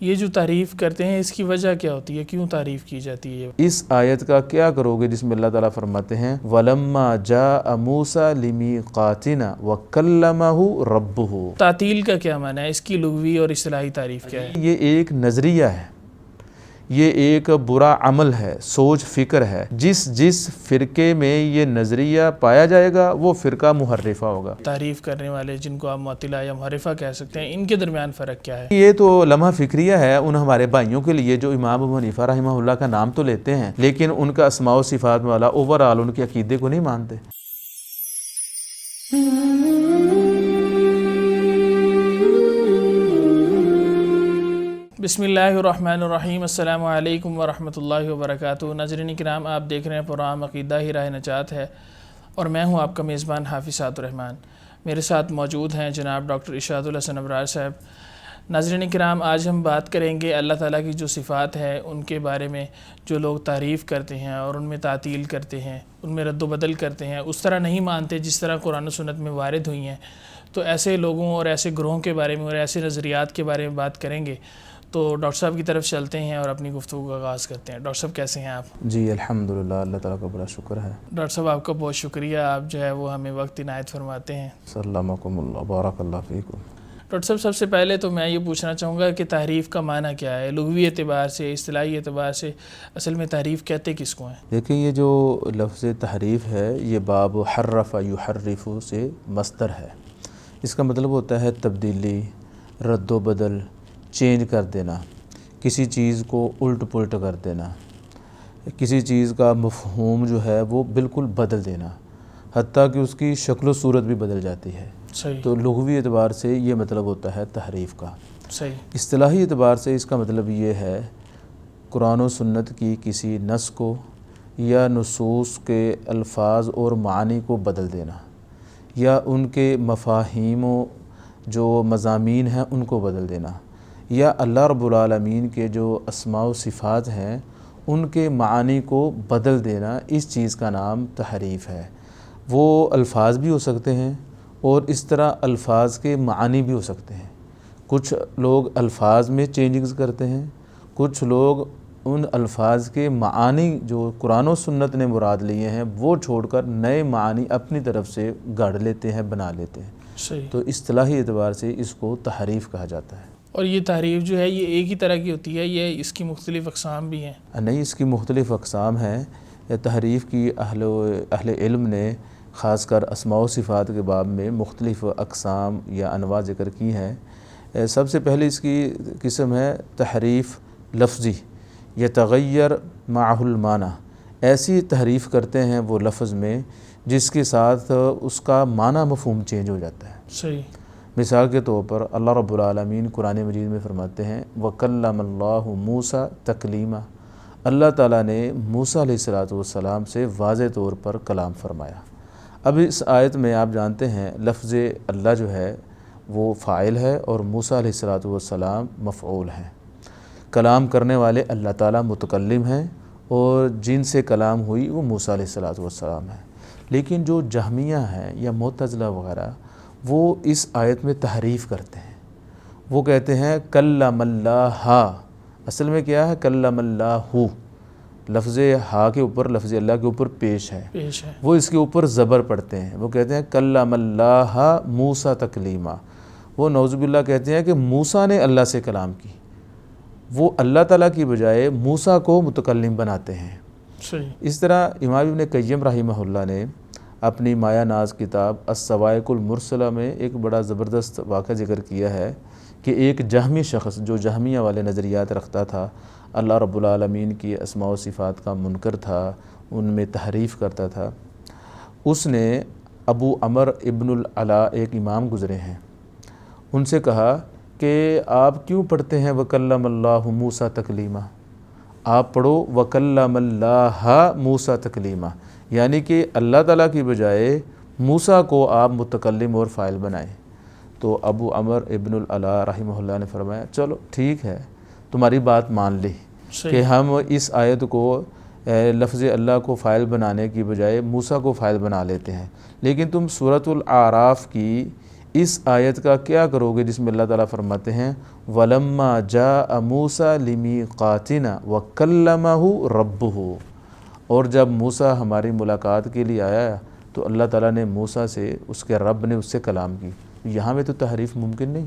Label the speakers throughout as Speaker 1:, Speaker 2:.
Speaker 1: یہ جو تعریف کرتے ہیں اس کی وجہ کیا ہوتی ہے، کیوں تعریف کی جاتی ہے؟
Speaker 2: اس آیت کا کیا کرو گے جس میں اللہ تعالیٰ فرماتے ہیں وَلَمَّا جَاءَ مُوسَىٰ لِمِيقَاتِنَا وَكَلَّمَهُ رَبُّهُ۔
Speaker 1: تعطیل کا کیا معنی ہے؟ اس کی لغوی اور اصطلاحی تعریف کیا ہے؟
Speaker 2: یہ ایک نظریہ ہے، یہ ایک برا عمل ہے، سوچ فکر ہے۔ جس فرقے میں یہ نظریہ پایا جائے گا وہ فرقہ محرفہ ہوگا۔
Speaker 1: تعریف کرنے والے جن کو آپ معطلہ یا محرفہ کہہ سکتے ہیں، ان کے درمیان فرق کیا ہے؟
Speaker 2: یہ تو لمحہ فکریہ ہے ان ہمارے بھائیوں کے لیے جو امام ابو حنیفہ رحمہ اللہ کا نام تو لیتے ہیں لیکن ان کا اسماء و صفات والا اوورآل ان کے عقیدے کو نہیں مانتے۔
Speaker 1: بسم اللہ الرحمن الرحیم، السلام علیکم ورحمۃ اللہ وبرکاتہ۔ ناظرین کرام، آپ دیکھ رہے ہیں پروگرام عقیدہ ہی راہ نجات ہے اور میں ہوں آپ کا میزبان حافظ سعد الرحمن۔ میرے ساتھ موجود ہیں جناب ڈاکٹر ارشاد الحسن ابرار صاحب۔ ناظرین کرام، آج ہم بات کریں گے اللہ تعالیٰ کی جو صفات ہے ان کے بارے میں۔ جو لوگ تعریف کرتے ہیں اور ان میں تعطیل کرتے ہیں، ان میں رد و بدل کرتے ہیں، اس طرح نہیں مانتے جس طرح قرآن و سنت میں وارد ہوئی ہیں، تو ایسے لوگوں اور ایسے گروہوں کے بارے میں اور ایسے نظریات کے بارے میں بات کریں گے۔ تو ڈاکٹر صاحب کی طرف چلتے ہیں اور اپنی گفتگو کا آغاز کرتے ہیں۔ ڈاکٹر صاحب کیسے ہیں آپ؟
Speaker 2: جی الحمدللہ، اللہ تعالیٰ کا بڑا شکر ہے۔
Speaker 1: ڈاکٹر صاحب آپ کا بہت شکریہ، آپ جو ہے وہ ہمیں وقت عنایت فرماتے ہیں۔
Speaker 2: سلامکم اللہ، بارک اللہ فیکم۔
Speaker 1: ڈاکٹر صاحب، سب سے پہلے تو میں یہ پوچھنا چاہوں گا کہ تعریف کا معنی کیا ہے؟ لغوی اعتبار سے، اصطلاحی اعتبار سے اصل میں تعریف کہتے کس کو ہیں؟
Speaker 2: دیکھیں، یہ جو لفظ تحریف ہے یہ باب حرف یحرف سے مصدر ہے۔ اس کا مطلب ہوتا ہے تبدیلی، رد و بدل، چینج کر دینا، کسی چیز کو الٹ پلٹ کر دینا، کسی چیز کا مفہوم جو ہے وہ بالکل بدل دینا، حتیٰ کہ اس کی شکل و صورت بھی بدل جاتی ہے۔
Speaker 1: صحیح۔
Speaker 2: تو لغوی اعتبار سے یہ مطلب ہوتا ہے تحریف کا۔
Speaker 1: صحیح۔
Speaker 2: اصطلاحی اعتبار سے اس کا مطلب یہ ہے قرآن و سنت کی کسی نص کو یا نصوص کے الفاظ اور معانی کو بدل دینا، یا ان کے مفاہیم و جو مضامین ہیں ان کو بدل دینا، یا اللہ رب العالمین کے جو اسماء و صفات ہیں ان کے معانی کو بدل دینا، اس چیز کا نام تحریف ہے۔ وہ الفاظ بھی ہو سکتے ہیں اور اس طرح الفاظ کے معانی بھی ہو سکتے ہیں۔ کچھ لوگ الفاظ میں چینجنگز کرتے ہیں، کچھ لوگ ان الفاظ کے معانی جو قرآن و سنت نے مراد لیے ہیں وہ چھوڑ کر نئے معانی اپنی طرف سے گھڑ لیتے ہیں، بنا لیتے ہیں۔
Speaker 1: صحیح۔
Speaker 2: تو اصطلاحی اعتبار سے اس کو تحریف کہا جاتا ہے۔
Speaker 1: اور یہ تعریف جو ہے یہ ایک ہی طرح کی ہوتی ہے، یہ اس کی مختلف اقسام بھی ہیں؟
Speaker 2: نہیں، اس کی مختلف اقسام ہیں۔ تحریف کی اہل علم نے خاص کر اسماء و صفات کے باب میں مختلف اقسام یا انواع ذکر کی ہیں۔ سب سے پہلے اس کی قسم ہے تحریف لفظی، یتغیر معہ المعنی۔ ایسی تحریف کرتے ہیں وہ لفظ میں جس کے ساتھ اس کا معنی مفہوم چینج ہو جاتا ہے۔
Speaker 1: صحیح۔ مثال
Speaker 2: کے طور پر اللہ رب العالمین قرآن مجید میں فرماتے ہیں وَكَلَّمَ اللَّهُ مُوسَىٰ تَكْلِيمًا۔ اللہ تعالیٰ نے موسیٰ علیہ السلام سے واضح طور پر کلام فرمایا۔ اب اس آیت میں آپ جانتے ہیں لفظ اللہ جو ہے وہ فاعل ہے اور موسیٰ علیہ السلام مفعول ہیں۔ کلام کرنے والے اللہ تعالیٰ متکلم ہیں اور جن سے کلام ہوئی وہ موسیٰ علیہ السلام ہیں۔ لیکن جو جہمیہ ہیں یا معتزلہ وغیرہ وہ اس آیت میں تحریف کرتے ہیں۔ وہ کہتے ہیں کلم اللہ، اصل میں کیا ہے کلم اللہ، لفظ ہا کے اوپر لفظ اللہ کے اوپر پیش ہے، وہ اس کے اوپر زبر پڑھتے ہیں۔ وہ کہتے ہیں کلم اللہ موسیٰ تکلیما۔ وہ نعوذ باللہ کہتے ہیں کہ موسیٰ نے اللہ سے کلام کی، وہ اللہ تعالیٰ کی بجائے موسیٰ کو متکلم بناتے ہیں۔ اس طرح امام ابن قیم رحمہ اللہ نے اپنی مایہ ناز کتاب الصواعق المرسلہ میں ایک بڑا زبردست واقعہ ذکر کیا ہے کہ ایک جہمی شخص جو جہمیہ والے نظریات رکھتا تھا، اللہ رب العالمین کی اسماء و صفات کا منکر تھا، ان میں تحریف کرتا تھا، اس نے ابو عمر ابن العلا ایک امام گزرے ہیں، ان سے کہا کہ آپ کیوں پڑھتے ہیں وَكَلَّمَ اللَّهُ مُوسَىٰ تَكْلِيمًا؟ آپ پڑھو وَكَلَّمَ اللَّهَ مُوسَىٰ تَكْلِيمًا، یعنی کہ اللہ تعالیٰ کی بجائے موسیٰ کو آپ متکلم اور فاعل بنائیں۔ تو ابو عمر ابن العلا رحمہ اللہ نے فرمایا چلو ٹھیک ہے، تمہاری بات مان لی کہ ہم اس آیت کو لفظ اللہ کو فاعل بنانے کی بجائے موسیٰ کو فاعل بنا لیتے ہیں، لیکن تم سورۃ الاعراف کی اس آیت کا کیا کرو گے جس میں اللہ تعالیٰ فرماتے ہیں وَلَمَّا جَاءَ مُوسَىٰ لِمِيقَاتِنَا وَكَلَّمَهُ رَبُّهُ، اور جب موسیٰ ہماری ملاقات کے لیے آیا تو اللہ تعالیٰ نے موسیٰ سے، اس کے رب نے اس سے کلام کی. یہاں میں تو تحریف ممکن نہیں.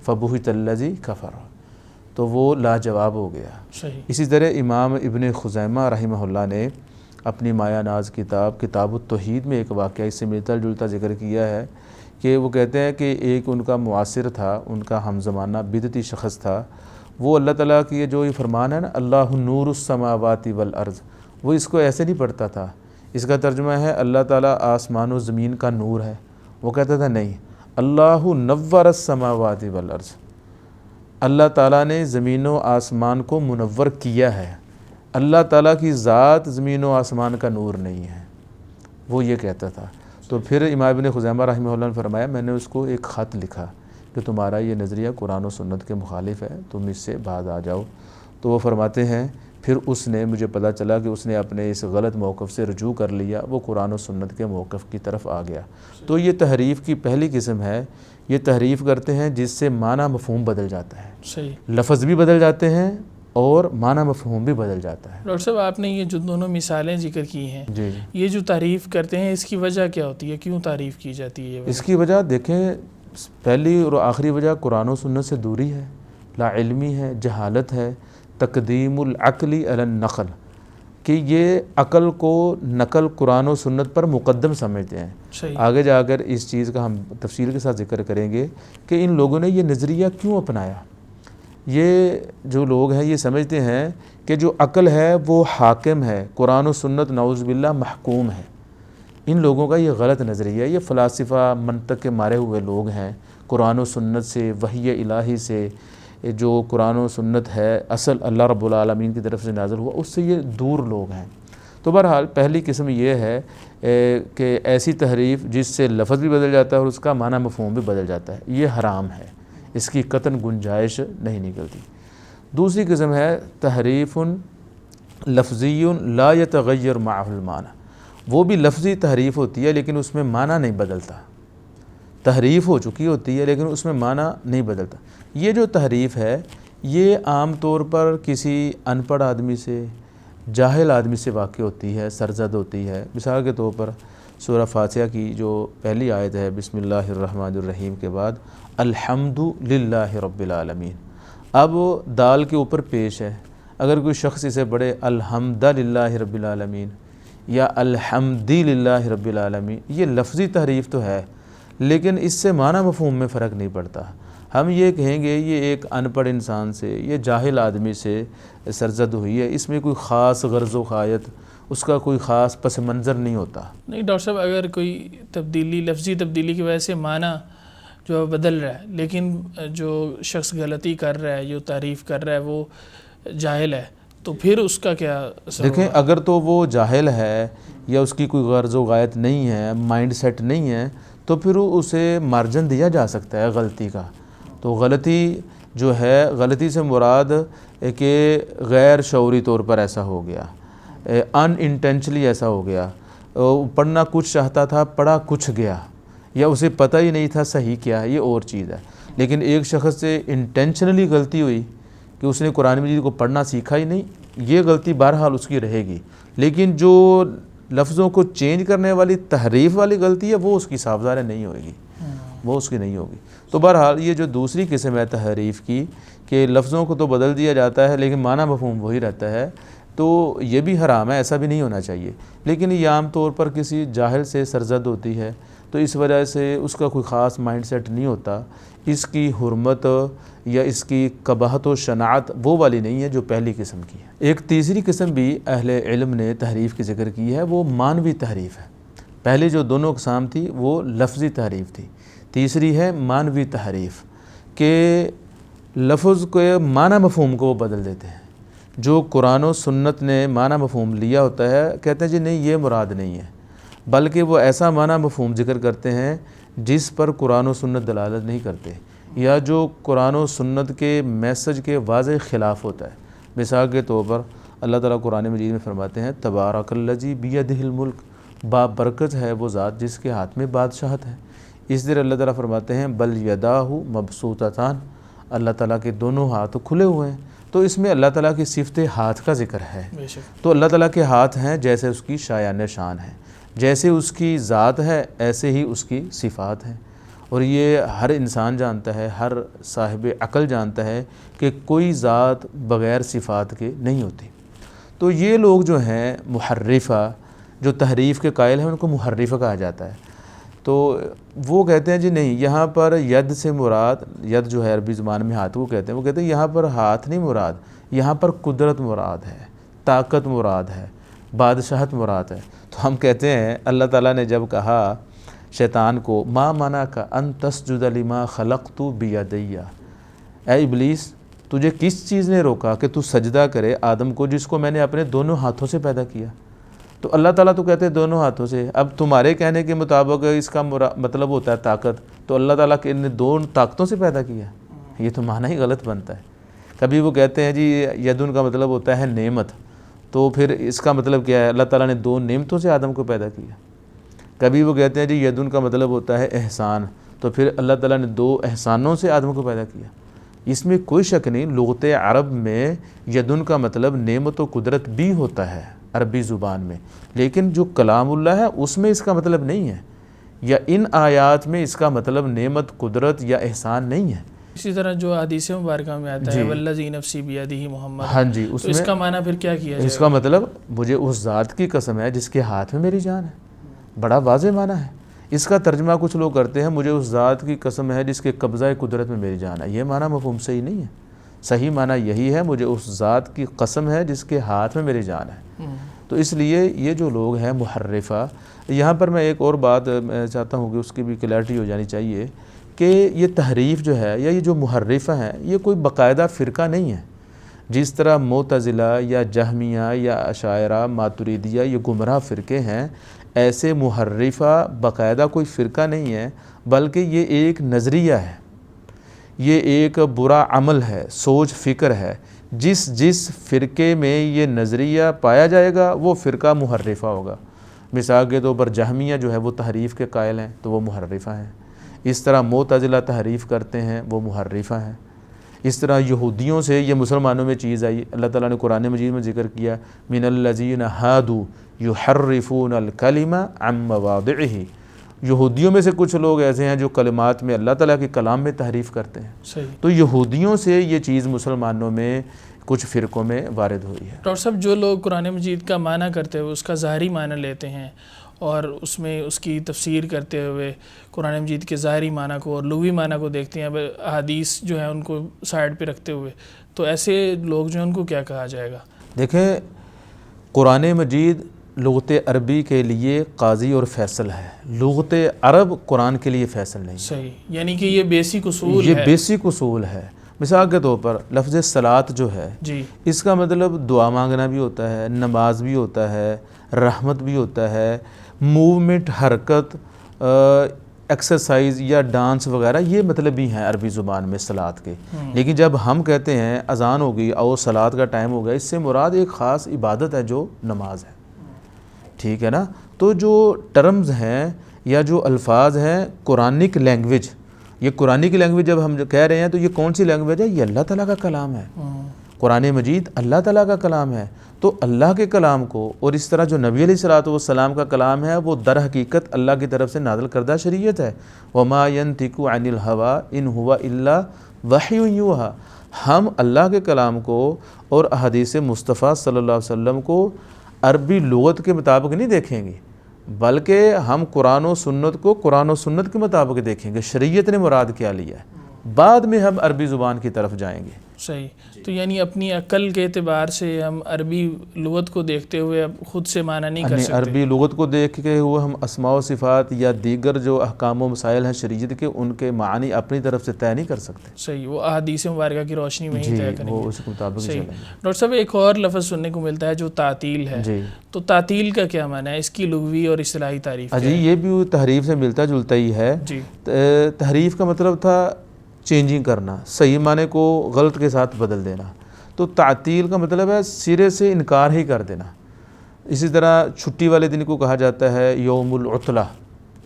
Speaker 2: فَبُهِتَ الَّذِي كَفَرَ، تو وہ لاجواب ہو گیا.
Speaker 1: صحیح.
Speaker 2: اسی طرح امام ابن خزیمہ رحمہ اللہ نے اپنی مایہ ناز کتاب التوحید میں ایک واقعہ اس سے ملتا جلتا ذکر کیا ہے کہ وہ کہتے ہیں کہ ایک ان کا معاصر تھا، ان کا ہم زمانہ بدعتی شخص تھا. وہ اللہ تعالیٰ کی جو یہ فرمان ہے نا اللہ نور السماوات والارض، وہ اس کو ایسے نہیں پڑھتا تھا. اس کا ترجمہ ہے اللہ تعالیٰ آسمان و زمین کا نور ہے. وہ کہتا تھا نہیں، اللہ نور السماوات والارض، اللہ تعالیٰ نے زمین و آسمان کو منور کیا ہے، اللہ تعالیٰ کی ذات زمین و آسمان کا نور نہیں ہے. وہ یہ کہتا تھا. تو پھر امام ابن خزیمہ رحمہ اللہ نے فرمایا میں نے اس کو ایک خط لکھا کہ تمہارا یہ نظریہ قرآن و سنت کے مخالف ہے، تم اس سے باز آ جاؤ. تو وہ فرماتے ہیں پھر اس نے، مجھے پتہ چلا کہ اس نے اپنے اس غلط موقف سے رجوع کر لیا، وہ قرآن و سنت کے موقف کی طرف آ گیا. تو یہ تحریف کی پہلی قسم ہے. یہ تحریف کرتے ہیں جس سے معنی مفہوم بدل جاتا ہے.
Speaker 1: صحیح.
Speaker 2: لفظ بھی بدل جاتے ہیں اور معنی مفہوم بھی بدل جاتا ہے.
Speaker 1: ڈاکٹر صاحب آپ نے یہ جو دونوں مثالیں ذکر کی ہیں،
Speaker 2: جی
Speaker 1: یہ جو تعریف کرتے ہیں اس کی وجہ کیا ہوتی ہے؟ کیوں تعریف کی جاتی ہے؟
Speaker 2: اس کی وجہ دیکھیں، پہلی اور آخری وجہ قرآن و سنت سے دوری ہے، لا علمی ہے، جہالت ہے، تقدیم العقل علی النقل، کہ یہ عقل کو نقل قرآن و سنت پر مقدم سمجھتے ہیں.
Speaker 1: صحیح.
Speaker 2: آگے جا کر اس چیز کا ہم تفصیل کے ساتھ ذکر کریں گے کہ ان لوگوں نے یہ نظریہ کیوں اپنایا. یہ جو لوگ ہیں یہ سمجھتے ہیں کہ جو عقل ہے وہ حاکم ہے، قرآن و سنت نعوذ باللہ محکوم ہے. ان لوگوں کا یہ غلط نظریہ ہے. یہ فلاسفہ منطق کے مارے ہوئے لوگ ہیں. قرآن و سنت سے، وحی الہی سے، جو قرآن و سنت ہے اصل اللہ رب العالمین کی طرف سے نازل ہوا، اس سے یہ دور لوگ ہیں. تو بہرحال پہلی قسم یہ ہے کہ ایسی تحریف جس سے لفظ بھی بدل جاتا ہے اور اس کا معنی مفہوم بھی بدل جاتا ہے، یہ حرام ہے، اس کی قطعاً گنجائش نہیں نکلتی. دوسری قسم ہے تحریف لفظی لا یتغیر معہ المعنی. وہ بھی لفظی تحریف ہوتی ہے لیکن اس میں معنی نہیں بدلتا. تحریف ہو چکی ہوتی ہے لیکن اس میں معنی نہیں بدلتا. یہ جو تحریف ہے یہ عام طور پر کسی ان پڑھ آدمی سے، جاہل آدمی سے واقع ہوتی ہے، سرزد ہوتی ہے. مثال کے طور پر سورہ فاتحہ کی جو پہلی آیت ہے بسم اللہ الرحمن الرحیم کے بعد الحمد للہ رب العالمین، اب دال کے اوپر پیش ہے. اگر کوئی شخص اسے پڑھے الحمد للہ رب العالمین یا الحمدی للہ رب العالمین، یہ لفظی تحریف تو ہے لیکن اس سے معنی مفہوم میں فرق نہیں پڑتا. ہم یہ کہیں گے یہ ایک ان پڑھ انسان سے، یہ جاہل آدمی سے سرزد ہوئی ہے، اس میں کوئی خاص غرض و غایت، اس کا کوئی خاص پس منظر نہیں ہوتا.
Speaker 1: نہیں ڈاکٹر صاحب، اگر کوئی تبدیلی، لفظی تبدیلی کی وجہ سے معنی جو بدل رہا ہے لیکن جو شخص غلطی کر رہا ہے، جو تعریف کر رہا ہے وہ جاہل ہے، تو پھر اس کا کیا اثر
Speaker 2: دیکھیں
Speaker 1: ہوگا؟
Speaker 2: اگر تو وہ جاہل ہے یا اس کی کوئی غرض و غایت نہیں ہے، مائنڈ سیٹ نہیں ہے، تو پھر اسے مارجن دیا جا سکتا ہے غلطی کا. تو غلطی جو ہے، غلطی سے مراد کہ غیر شعوری طور پر ایسا ہو گیا، ان انٹینشنلی ایسا ہو گیا، پڑھنا کچھ چاہتا تھا پڑھا کچھ گیا، یا اسے پتہ ہی نہیں تھا صحیح کیا ہے، یہ اور چیز ہے. لیکن ایک شخص سے انٹینشنلی غلطی ہوئی کہ اس نے قرآن مجید کو پڑھنا سیکھا ہی نہیں، یہ غلطی بہرحال اس کی رہے گی. لیکن جو لفظوں کو چینج کرنے والی تحریف والی غلطی ہے وہ اس کی صاف ظاہر نہیں ہوئے گی، وہ اس کی نہیں ہوگی. تو بہرحال یہ جو دوسری قسم ہے تحریف کی کہ لفظوں کو تو بدل دیا جاتا ہے لیکن معنی مفہوم وہی رہتا ہے، تو یہ بھی حرام ہے، ایسا بھی نہیں ہونا چاہیے. لیکن یہ عام طور پر کسی جاہل سے سرزد ہوتی ہے تو اس وجہ سے اس کا کوئی خاص مائنڈ سیٹ نہیں ہوتا. اس کی حرمت یا اس کی قباحت و شناعت وہ والی نہیں ہے جو پہلی قسم کی ہے. ایک تیسری قسم بھی اہل علم نے تحریف کی ذکر کی ہے، وہ مانوی تحریف ہے. پہلی جو دونوں اقسام تھی وہ لفظی تحریف تھی، تیسری ہے مانوی تحریف کہ لفظ کے معنی مفہوم کو وہ بدل دیتے ہیں. جو قرآن و سنت نے معنی مفہوم لیا ہوتا ہے کہتے ہیں جی نہیں یہ مراد نہیں ہے، بلکہ وہ ایسا معنی مفہوم ذکر کرتے ہیں جس پر قرآن و سنت دلالت نہیں کرتے یا جو قرآن و سنت کے میسج کے واضح خلاف ہوتا ہے. مثال کے طور پر اللہ تعالیٰ قرآن مجید میں فرماتے ہیں تبارک الذی بیدہ الملک، بابرکت ہے وہ ذات جس کے ہاتھ میں بادشاہت ہے. اس لیے اللہ تعالیٰ فرماتے ہیں بل یداہ مبسوطتان، اللہ تعالیٰ کے دونوں ہاتھ کھلے ہوئے ہیں، تو اس میں اللہ تعالیٰ کی صفت ہاتھ کا ذکر ہے۔
Speaker 1: بے شک۔
Speaker 2: تو اللہ تعالیٰ کے ہاتھ ہیں جیسے اس کی شایان شان ہے، جیسے اس کی ذات ہے ایسے ہی اس کی صفات ہیں، اور یہ ہر انسان جانتا ہے، ہر صاحب عقل جانتا ہے کہ کوئی ذات بغیر صفات کے نہیں ہوتی۔ تو یہ لوگ جو ہیں محرفہ، جو تحریف کے قائل ہیں، ان کو محرفہ کہا جاتا ہے۔ تو وہ کہتے ہیں جی نہیں، یہاں پر ید سے مراد، ید جو ہے عربی زبان میں ہاتھ کو کہتے ہیں، وہ کہتے ہیں یہاں پر ہاتھ نہیں مراد، یہاں پر قدرت مراد ہے، طاقت مراد ہے، بادشاہت مراد ہے۔ تو ہم کہتے ہیں اللہ تعالیٰ نے جب کہا شیطان کو ما منعک ان تسجد لما خلقت بیدی، اے ابلیس تجھے کس چیز نے روکا کہ تو سجدہ کرے آدم کو جس کو میں نے اپنے دونوں ہاتھوں سے پیدا کیا؟ تو اللہ تعالیٰ تو کہتے ہیں دونوں ہاتھوں سے، اب تمہارے کہنے کے مطابق اس کا مطلب ہوتا ہے طاقت، تو اللہ تعالیٰ کے نے دو طاقتوں سے پیدا کیا، یہ تو معنی ہی غلط بنتا ہے۔ کبھی وہ کہتے ہیں جی یدن کا مطلب ہوتا ہے نعمت، تو پھر اس کا مطلب کیا ہے؟ اللہ تعالیٰ نے دو نعمتوں سے آدم کو پیدا کیا۔ کبھی وہ کہتے ہیں جی یدن کا مطلب ہوتا ہے احسان، تو پھر اللہ تعالیٰ نے دو احسانوں سے آدم کو پیدا کیا۔ اس میں کوئی شک نہیں، لغت عرب میں یدن کا مطلب نعمت و قدرت بھی ہوتا ہے عربی زبان میں، لیکن جو کلام اللہ ہے اس میں اس کا مطلب نہیں ہے، یا ان آیات میں اس کا مطلب نعمت، قدرت یا احسان نہیں ہے۔
Speaker 1: اسی طرح جو حدیث مبارکہ میں آتا ہے والذی نفسی بیدہ محمد،
Speaker 2: ہاں جی،
Speaker 1: تو اس کا معنی پھر کیا کیا جائے؟
Speaker 2: اس کا مطلب مجھے اس ذات کی قسم ہے جس کے ہاتھ میں میری جان ہے، بڑا واضح معنی ہے۔ اس کا ترجمہ کچھ لوگ کرتے ہیں مجھے اس ذات کی قسم ہے جس کے قبضہ قدرت میں میری جان ہے، یہ معنی مفہوم صحیح نہیں ہے۔ صحیح معنی یہی ہے مجھے اس ذات کی قسم ہے جس کے ہاتھ میں میری جان ہے۔ تو اس لیے یہ جو لوگ ہیں محرفہ، یہاں پر میں ایک اور بات چاہتا ہوں کہ اس کی بھی کلیئرٹی ہو جانی چاہیے کہ یہ تحریف جو ہے یا یہ جو محرفہ ہیں یہ کوئی باقاعدہ فرقہ نہیں ہے۔ جس طرح معتزلہ یا جہمیہ یا اشاعرہ ماتریدیہ یہ گمراہ فرقے ہیں، ایسے محرفہ باقاعدہ کوئی فرقہ نہیں ہے، بلکہ یہ ایک نظریہ ہے، یہ ایک برا عمل ہے، سوچ فکر ہے۔ جس فرقے میں یہ نظریہ پایا جائے گا وہ فرقہ محرفہ ہوگا۔ مثال کے طور پر جہمیہ جو ہے وہ تحریف کے قائل ہیں تو وہ محرفہ ہیں، اس طرح معتزلہ تحریف کرتے ہیں وہ محرفہ ہیں، اس طرح یہودیوں سے یہ مسلمانوں میں چیز آئی، اللہ تعالیٰ نے قرآن مجید میں ذکر کیا من الذین ہادوا یحرفون الکلم عن مواضعہ، یہودیوں میں سے کچھ لوگ ایسے ہیں جو کلمات میں اللہ تعالیٰ کے کلام میں تحریف کرتے ہیں۔
Speaker 1: صحیح۔
Speaker 2: تو یہودیوں سے یہ چیز مسلمانوں میں کچھ فرقوں میں وارد ہوئی ہے۔
Speaker 1: ڈاکٹر صاحب جو لوگ قرآن مجید کا معنی کرتے ہوئے اس کا ظاہری معنی لیتے ہیں اور اس میں اس کی تفسیر کرتے ہوئے قرآن مجید کے ظاہری معنی کو اور لغوی معنی کو دیکھتے ہیں، احادیث جو ہیں ان کو سائڈ پہ رکھتے ہوئے، تو ایسے لوگ جو ہیں ان کو کیا کہا جائے گا؟
Speaker 2: دیکھیں قرآن مجید لغت عربی کے لیے قاضی اور فیصل ہے، لغت عرب قرآن کے لیے فیصل نہیں ہے۔
Speaker 1: صحیح، یعنی کہ یہ بیسک اصول ہے،
Speaker 2: یہ بیسک اصول ہے۔ مثال کے طور پر لفظ صلاۃ جو ہے
Speaker 1: جی،
Speaker 2: اس کا مطلب دعا مانگنا بھی ہوتا ہے، نماز بھی ہوتا ہے، رحمت بھی ہوتا ہے، موومنٹ، حرکت، ایکسرسائز یا ڈانس وغیرہ، یہ مطلب بھی ہیں عربی زبان میں صلاۃ کے۔ لیکن جب ہم کہتے ہیں اذان ہو گئی اور صلاۃ کا ٹائم ہو گیا، اس سے مراد ایک خاص عبادت ہے جو نماز ہے، ٹھیک ہے نا؟ تو جو ٹرمز ہیں یا جو الفاظ ہیں قرآنک لینگویج، یہ قرآنک لینگویج جب ہم کہہ رہے ہیں تو یہ کون سی لینگویج ہے؟ یہ اللہ تعالیٰ کا کلام ہے، قرآن مجید اللہ تعالیٰ کا کلام ہے۔ تو اللہ کے کلام کو اور اس طرح جو نبی علیہ الصلوۃ والسلام کا کلام ہے وہ در حقیقت اللہ کی طرف سے نازل کردہ شریعت ہے۔ وما ينطق عن الهوى ان هو الا وحی یوحی، ہم اللہ کے کلام کو اور احادیث مصطفیٰ صلی اللہ علیہ وسلم کو عربی لغت کے مطابق نہیں دیکھیں گے، بلکہ ہم قرآن و سنت کو قرآن و سنت کے مطابق دیکھیں گے، شریعت نے مراد کیا لیا ہے، بعد میں ہم عربی زبان کی طرف جائیں گے۔
Speaker 1: صحیح، تو یعنی اپنی عقل کے اعتبار سے ہم عربی لغت کو دیکھتے ہوئے اب خود سے معنی نہیں کر سکتے۔
Speaker 2: عربی لغت کو دیکھ کے ہوئے ہم اسماء و صفات یا دیگر جو احکام و مسائل ہیں شریعت کے، ان کے معنی اپنی طرف سے طے نہیں کر سکتے۔
Speaker 1: صحیح، وہ احادیث مبارکہ کی روشنی میں ہی طے کریں گے،
Speaker 2: وہ اس کے مطابق
Speaker 1: صحیح۔
Speaker 2: چلیں گے۔
Speaker 1: ڈاکٹر صاحب ایک اور لفظ سننے کو ملتا ہے جو تعطیل ہے،
Speaker 2: جی،
Speaker 1: تو تعطیل کا کیا معنی ہے؟ اس کی لغوی اور اصطلاحی تعریف
Speaker 2: جی یہ بھی تحریف سے ملتا جلتا ہی ہے۔
Speaker 1: جی،
Speaker 2: تحریف کا مطلب تھا چینجنگ کرنا، صحیح معنی کو غلط کے ساتھ بدل دینا۔ تو تعطیل کا مطلب ہے سرے سے انکار ہی کر دینا۔ اسی طرح چھٹی والے دن کو کہا جاتا ہے یوم العطلہ،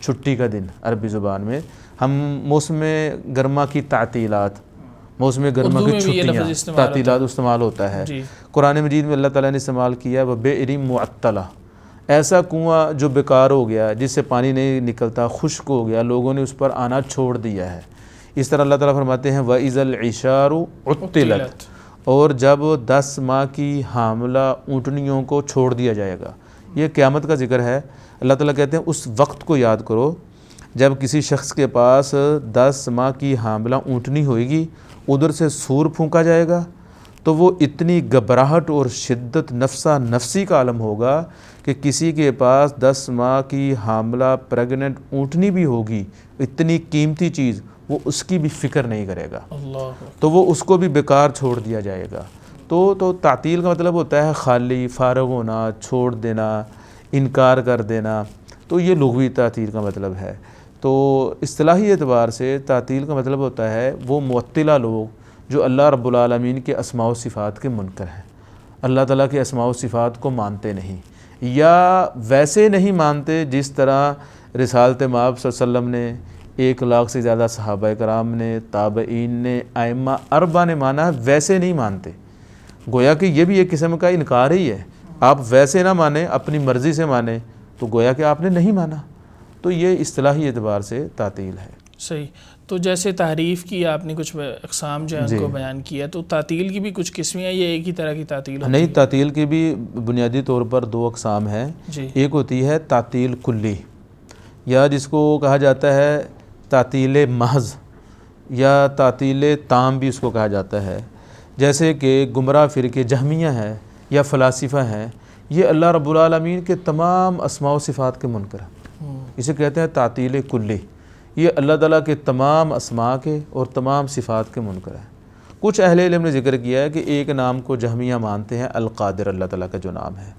Speaker 2: چھٹی کا دن عربی زبان میں. ہم موسم گرما کی تعطیلات، موسم گرما کی چھٹیاں، تعطیلات استعمال ہوتا ہے. قرآن مجید میں اللہ تعالیٰ نے استعمال کیا ہے وَبِئْرٍ مُعَطَّلَةٍ، ایسا کنواں جو بیکار ہو گیا، جس سے پانی نہیں نکلتا، خشک ہو گیا، لوگوں نے اس پر آنا چھوڑ دیا ہے. اس طرح اللہ تعالیٰ فرماتے ہیں وَإِذَا الْعِشَارُ عُطِّلَتْ، اور جب 10 ماہ کی حاملہ اونٹنیوں کو چھوڑ دیا جائے گا. یہ قیامت کا ذکر ہے. اللہ تعالیٰ کہتے ہیں اس وقت کو یاد کرو جب کسی شخص کے پاس 10 ماہ کی حاملہ اونٹنی ہوئے گی، ادھر سے سور پھونکا جائے گا تو وہ اتنی گھبراہٹ اور شدت نفسا نفسی کا عالم ہوگا کہ کسی کے پاس 10 ماہ کی حاملہ پریگننٹ اونٹنی بھی ہوگی، اتنی قیمتی چیز، وہ اس کی بھی فکر نہیں کرے گا، تو وہ اس کو بھی بیکار چھوڑ دیا جائے گا. تو تعطیل کا مطلب ہوتا ہے خالی، فارغ ہونا، چھوڑ دینا، انکار کر دینا. تو یہ لغوی تعطیل کا مطلب ہے. تو اصطلاحی اعتبار سے تعطیل کا مطلب ہوتا ہے وہ معطلہ لوگ جو اللہ رب العالمین کے اسماء و صفات کے منکر ہیں، اللہ تعالیٰ کے اسماء و صفات کو مانتے نہیں، یا ویسے نہیں مانتے جس طرح رسالت مآب صلی اللہ علیہ وسلم نے، 1 لاکھ سے زیادہ صحابہ کرام نے، تابعین نے، ائمہ اربعہ نے مانا، ویسے نہیں مانتے. گویا کہ یہ بھی ایک قسم کا انکار ہی ہے. آپ ویسے نہ مانیں، اپنی مرضی سے مانیں، تو گویا کہ آپ نے نہیں مانا. تو یہ اصطلاحی اعتبار سے تعطیل ہے.
Speaker 1: صحیح. تو جیسے تحریف کی آپ نے کچھ اقسام جو ہیں ان کو بیان کیا، تو تعطیل کی بھی کچھ قسمیں ہیں یا ایک ہی طرح کی تعطیل ہوتی ہے؟
Speaker 2: نہیں، تعطیل کی بھی بنیادی طور پر 2 اقسام ہیں. ایک ہوتی ہے تعطیل کلی، یا جس کو کہا جاتا ہے تعطیل محض، یا تعطیل تام بھی اس کو کہا جاتا ہے. جیسے کہ گمراہ فرقے جہمیہ ہیں یا فلاسفہ ہیں، یہ اللہ رب العالمین کے تمام اسماء و صفات کے منکر ہیں. اسے کہتے ہیں تعطیل کلی. یہ اللہ تعالیٰ کے تمام اسماء کے اور تمام صفات کے منکر ہیں. کچھ اہل علم نے ذکر کیا ہے کہ ایک نام کو جہمیہ مانتے ہیں، القادر اللہ تعالیٰ کا جو نام ہے.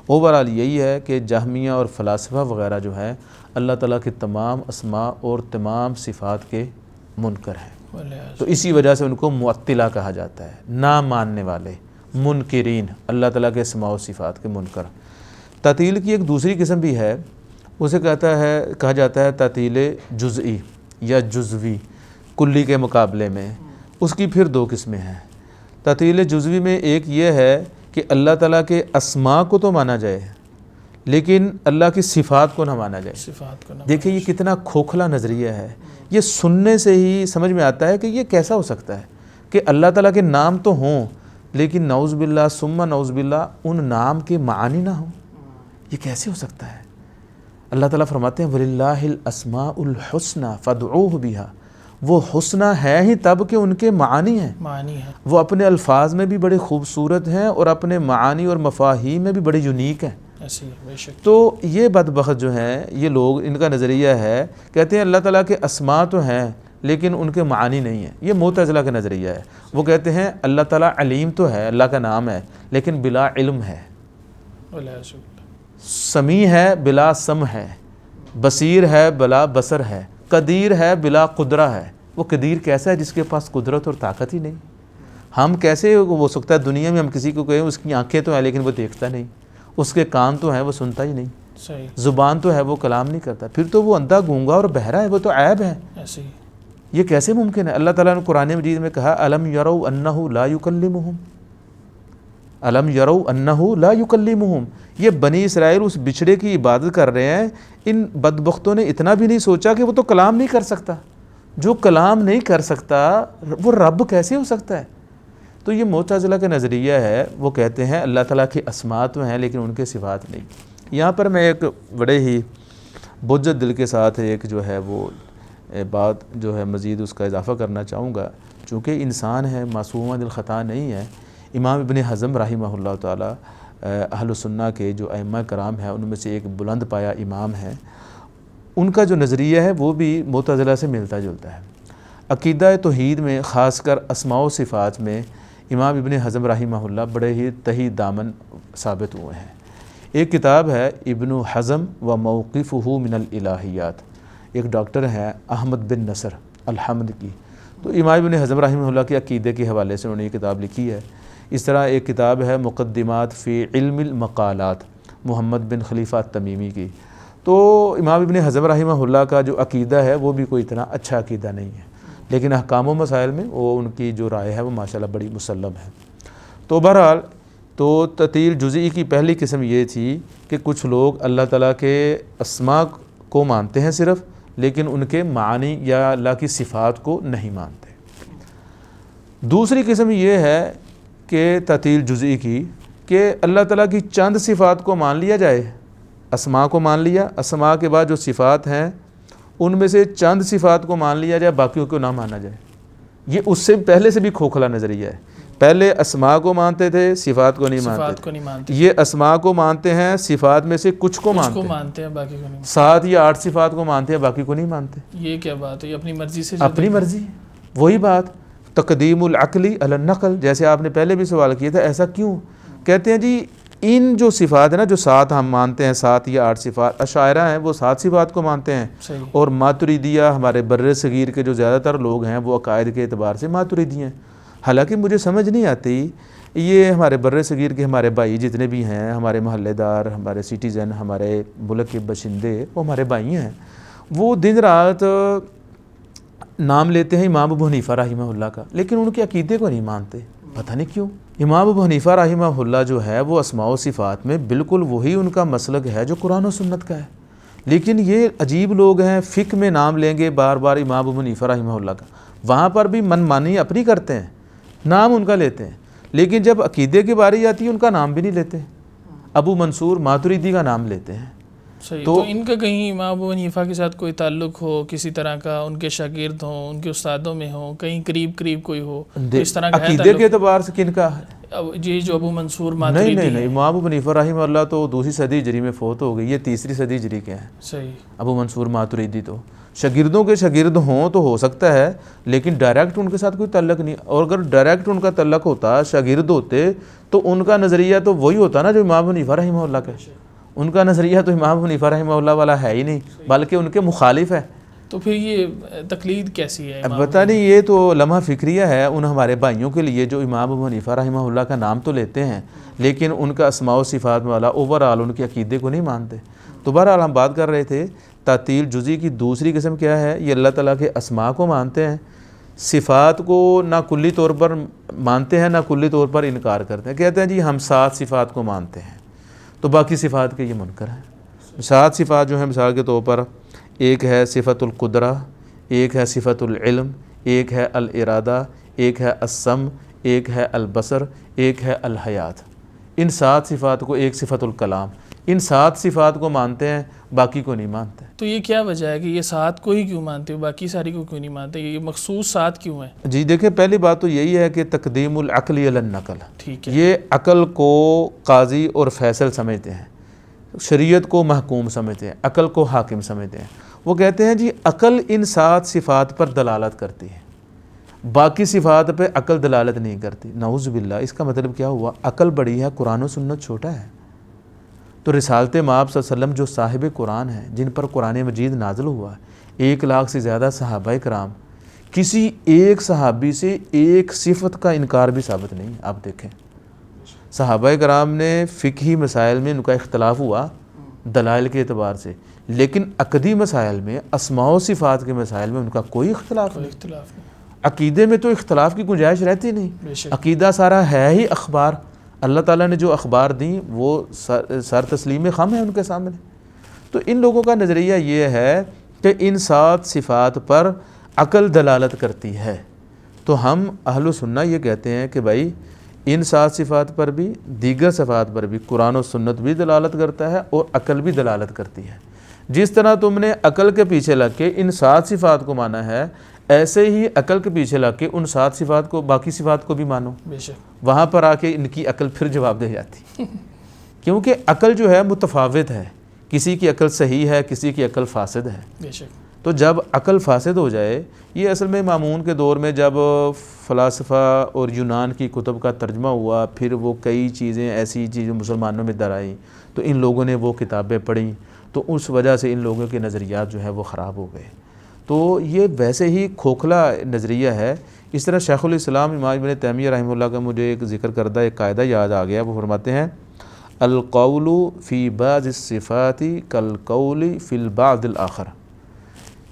Speaker 2: اوورال یہی ہے کہ جہمیہ اور فلاسفہ وغیرہ جو ہیں اللہ تعالیٰ کے تمام اسماء اور تمام صفات کے منکر ہیں. تو اسی وجہ سے ان کو معطلہ کہا جاتا ہے، نہ ماننے والے، منکرین، اللہ تعالیٰ کے اسماء و صفات کے منکر. تعطیل کی ایک دوسری قسم بھی ہے، اسے کہا جاتا ہے تعطیل جزئی یا جزوی، کلی کے مقابلے میں. اس کی پھر 2 قسمیں ہیں. تعطیل جزوی میں ایک یہ ہے کہ اللہ تعالیٰ کے اسماء کو تو مانا جائے لیکن اللہ کی صفات کو نہ مانا جائے. دیکھیں یہ کتنا کھوکھلا نظریہ ہے. یہ سننے سے ہی سمجھ میں آتا ہے کہ یہ کیسا ہو سکتا ہے کہ اللہ تعالیٰ کے نام تو ہوں لیکن نعوذ باللہ ثم نعوذ باللہ ان نام کے معانی نہ ہوں. یہ کیسے ہو سکتا ہے؟ اللہ تعالیٰ فرماتے ہیں وَلِلَّهِ الْأَسْمَاءُ الْحُسْنَى فَادْعُوهُ بِهَا. وہ حسنہ ہے ہی تب کہ ان کے معانی ہیں. وہ اپنے الفاظ میں بھی بڑے خوبصورت ہیں اور اپنے معانی اور مفاہیم میں بھی بڑے یونیک ہیں. تو یہ بدبخت جو ہیں یہ لوگ، ان کا نظریہ ہے، کہتے ہیں اللہ تعالیٰ کے اسماء تو ہیں لیکن ان کے معانی نہیں ہیں. یہ معتزلہ کا نظریہ ہے. وہ کہتے ہیں اللہ تعالیٰ علیم تو ہے، اللہ کا نام ہے، لیکن بلا علم ہے. سمیع ہے بلا سمع ہے، بصیر ہے بلا بصر ہے، قدیر ہے بلا قدرہ ہے. وہ قدیر کیسا ہے جس کے پاس قدرت اور طاقت ہی نہیں؟ ہم کیسے ہو سکتا ہے دنیا میں ہم کسی کو کہیں اس کی آنکھیں تو ہیں لیکن وہ دیکھتا نہیں، اس کے کان تو ہیں وہ سنتا ہی نہیں، زبان تو ہے وہ کلام نہیں کرتا، پھر تو وہ اندھا گونگا اور بہرا ہے، وہ تو عیب ہے. یہ کیسے ممکن ہے؟ اللہ تعالیٰ نے قرآن مجید میں کہا الم یروا انہ لا یکلمہم، الم یروا انہ لا یکلمہم. یہ بنی اسرائیل اس بچھڑے کی عبادت کر رہے ہیں، ان بدبختوں نے اتنا بھی نہیں سوچا کہ وہ تو کلام نہیں کر سکتا. جو کلام نہیں کر سکتا وہ رب کیسے ہو سکتا ہے؟ تو یہ معتزلہ کا نظریہ ہے. وہ کہتے ہیں اللہ تعالیٰ کے اسماء تو ہیں لیکن ان کے صفات نہیں. یہاں پر میں ایک بڑے ہی بجد دل کے ساتھ ایک جو ہے وہ بات جو ہے مزید اس کا اضافہ کرنا چاہوں گا. چونکہ انسان ہے، معصوم دل خطا نہیں ہے. امام ابن حزم رحمہ اللہ تعالیٰ اہل سنہ کے جو ائمہ کرام ہیں ان میں سے ایک بلند پایا امام ہے. ان کا جو نظریہ ہے وہ بھی معتزلہ سے ملتا جلتا ہے. عقیدہ توحید میں خاص کر اسماء و صفات میں امام ابن حزم رحمہ اللہ بڑے ہی تہی دامن ثابت ہوئے ہیں. ایک کتاب ہے ابن حزم و موقفہ من الالہیات، ایک ڈاکٹر ہیں احمد بن نصر الحمد کی. تو امام ابن حزم رحمہ اللہ کے عقیدے کے حوالے سے انہوں نے یہ کتاب لکھی ہے. اس طرح ایک کتاب ہے مقدمات فی علم المقالات محمد بن خلیفہ التمیمی کی. تو امام ابن حزم رحمہ اللہ کا جو عقیدہ ہے وہ بھی کوئی اتنا اچھا عقیدہ نہیں ہے، لیکن احکام و مسائل میں وہ ان کی جو رائے ہے وہ ماشاءاللہ بڑی مسلم ہے۔ تو بہرحال تو تعطیل جزئی کی پہلی قسم یہ تھی کہ کچھ لوگ اللہ تعالیٰ کے اسماء کو مانتے ہیں صرف، لیکن ان کے معانی یا اللہ کی صفات کو نہیں مانتے۔ دوسری قسم یہ ہے کہ تعطیل جزئی کی کہ اللہ تعالیٰ کی چند صفات کو مان لیا جائے، اسماء کو مان لیا، اسماء کے بعد جو صفات ہیں ان میں سے چند صفات کو مان لیا جائے، باقیوں کو نہ مانا جائے۔ یہ اس سے پہلے سے بھی کھوکھلا نظریہ ہے۔ پہلے اسماء کو مانتے تھے، صفات کو نہیں مانتے، یہ اسماء کو مانتے ہیں، صفات میں سے کچھ کو مانتے ہیں، باقی کو نہیں، 7 یا 8 صفات کو مانتے ہیں، باقی کو نہیں مانتے۔
Speaker 1: یہ کیا بات ہے؟ یہ اپنی مرضی سے،
Speaker 2: اپنی مرضی ہے۔ وہی بات تقدیم العقلی علی النقل، جیسے آپ نے پہلے بھی سوال کیا تھا، ایسا کیوں؟ کہتے ہیں جی ان جو صفات ہیں نا، جو 7 ہم مانتے ہیں، 7 یا 8 صفات، اشاعرہ ہیں وہ 7 صفات کو مانتے ہیں، اور ماتریدیہ ہمارے بر صغیر کے جو زیادہ تر لوگ ہیں وہ عقائد کے اعتبار سے ماتریدی ہیں۔ حالانکہ مجھے سمجھ نہیں آتی، یہ ہمارے بر صغیر کے ہمارے بھائی جتنے بھی ہیں، ہمارے محلے دار، ہمارے سٹیزن، ہمارے ملک کے باشندے، وہ ہمارے بھائی ہیں، وہ دن رات نام لیتے ہیں امام ابو حنیفہ رحمہ اللہ کا، لیکن ان کے عقیدے کو نہیں مانتے، پتہ نہیں کیوں۔ امام ابو حنیفہ رحمہ اللہ جو ہے وہ اسماء و صفات میں بالکل وہی ان کا مسلک ہے جو قرآن و سنت کا ہے، لیکن یہ عجیب لوگ ہیں، فقہ میں نام لیں گے بار بار امام ابو حنیفہ رحمہ اللہ کا، وہاں پر بھی من مانی اپنی کرتے ہیں، نام ان کا لیتے ہیں، لیکن جب عقیدے کی باری آتی ہے ان کا نام بھی نہیں لیتے، ابو منصور ماتریدی کا نام لیتے ہیں۔
Speaker 1: صحیح۔ تو ان کا کہیں امام ابو حنیفہ کے ساتھ کوئی تعلق ہو کسی طرح کا، ان کے شاگرد ہوں، ان کے استادوں میں ہوں، کہیں قریب کوئی ہو، اس طرح کا
Speaker 2: عقیدے کے اعتبار سے کن کا ہے؟
Speaker 1: جی جو ابو منصور ماتریدی
Speaker 2: نہیں، امام ابو حنیفہ رحمہ اللہ تو 2ری صدی ہجری میں فوت ہو گئی، یہ 3ری صدی ہجری کے ہیں۔
Speaker 1: صحیح۔
Speaker 2: ابو منصور ماتریدی تو شاگردوں کے شاگرد ہوں تو ہو سکتا ہے، لیکن ڈائریکٹ ان کے ساتھ کوئی تعلق نہیں، اور اگر ڈائریکٹ ان کا تعلق ہوتا، شاگرد ہوتے، تو ان کا نظریہ تو وہی ہوتا نا جو امام ابو حنیفہ رحمہ اللہ کا ہے۔ ان کا نظریہ تو امام ابو حنیفہ رحمہ اللہ والا ہے ہی نہیں، بلکہ ان کے مخالف ہے۔
Speaker 1: تو پھر یہ تقلید کیسی ہے؟
Speaker 2: پتہ نہیں، یہ تو لمحہ فکریہ ہے ان ہمارے بھائیوں کے لیے جو امام ابو حنیفہ رحمہ اللہ کا نام تو لیتے ہیں، لیکن ان کا اسماء و صفات والا اوورآل ان کے عقیدے کو نہیں مانتے۔ تو بہرحال ہم بات کر رہے تھے تعطیل جزئی کی دوسری قسم کیا ہے؟ یہ اللہ تعالیٰ کے اسماء کو مانتے ہیں، صفات کو نہ کلی طور پر مانتے ہیں نہ کلی طور پر انکار کرتے ہیں۔ کہتے ہیں جی ہم 7 صفات کو مانتے ہیں، تو باقی صفات کے یہ منکر ہیں۔ 7 صفات جو ہیں مثال کے طور پر، ایک ہے صفت القدرہ، ایک ہے صفت العلم، ایک ہے الارادہ، ایک ہے السمع، ایک ہے البصر، ایک ہے الحیات۔ ان 7 صفات کو، ایک صفت الکلام، ان 7 صفات کو مانتے ہیں، باقی کو نہیں مانتے۔
Speaker 1: تو یہ کیا وجہ ہے کہ یہ 7 کو ہی کیوں مانتے ہو، باقی ساری کو کیوں نہیں مانتے؟ یہ مخصوص 7 کیوں ہیں؟
Speaker 2: جی دیکھیں، پہلی بات تو یہی ہے کہ تقدیم العقل علی النقل،
Speaker 1: ٹھیک ہے،
Speaker 2: یہ عقل کو قاضی اور فیصل سمجھتے ہیں، شریعت کو محکوم سمجھتے ہیں، عقل کو حاکم سمجھتے ہیں۔ وہ کہتے ہیں جی عقل ان 7 صفات پر دلالت کرتی ہے، باقی صفات پہ عقل دلالت نہیں کرتی۔ نعوذ باللہ، اس کا مطلب کیا ہوا؟ عقل بڑی ہے، قرآن و سنت چھوٹا ہے۔ تو رسالت مآب صلی اللہ علیہ وسلم جو صاحب قرآن ہیں، جن پر قرآن مجید نازل ہوا ہے، 1 لاکھ سے زیادہ صحابہ کرام، کسی ایک صحابی سے ایک صفت کا انکار بھی ثابت نہیں۔ آپ دیکھیں صحابہ کرام نے فقہی مسائل میں ان کا اختلاف ہوا دلائل کے اعتبار سے، لیکن عقدی مسائل میں، اسماء و صفات کے مسائل میں ان کا کوئی اختلاف نہیں۔ عقیدے میں تو اختلاف کی گنجائش رہتی نہیں، عقیدہ سارا ہے ہی اخبار، اللہ تعالیٰ نے جو اخبار دیں وہ سر تسلیم خم ہے ان کے سامنے۔ تو ان لوگوں کا نظریہ یہ ہے کہ ان 7 صفات پر عقل دلالت کرتی ہے، تو ہم اہل سنہ یہ کہتے ہیں کہ بھائی ان 7 صفات پر بھی، دیگر صفات پر بھی قرآن و سنت بھی دلالت کرتا ہے اور عقل بھی دلالت کرتی ہے۔ جس طرح تم نے عقل کے پیچھے لگ کے ان 7 صفات کو مانا ہے، ایسے ہی عقل کے پیچھے لگ کے ان 7 صفات کو، باقی صفات کو بھی مانو۔ بے شک وہاں پر آ کے ان کی عقل پھر جواب دے جاتی، کیونکہ عقل جو ہے متفاوت ہے، کسی کی عقل صحیح ہے، کسی کی عقل فاسد ہے۔ بے شک تو جب عقل فاسد ہو جائے، یہ اصل میں مامون کے دور میں جب فلاسفہ اور یونان کی کتب کا ترجمہ ہوا، پھر وہ کئی چیزیں ایسی چیزیں مسلمانوں میں در آئیں، تو ان لوگوں نے وہ کتابیں پڑھیں، تو اس وجہ سے ان لوگوں کے نظریات جو ہے وہ خراب ہو گئے۔ تو یہ ویسے ہی کھوکھلا نظریہ ہے۔ اس طرح شیخ الاسلام امام ابن تیمیہ رحمہ اللہ کا مجھے ایک ذکر کردہ ایک قاعدہ یاد آ گیا، وہ فرماتے ہیں القول فی بعض الصفات کالقول فی البعض الآخر،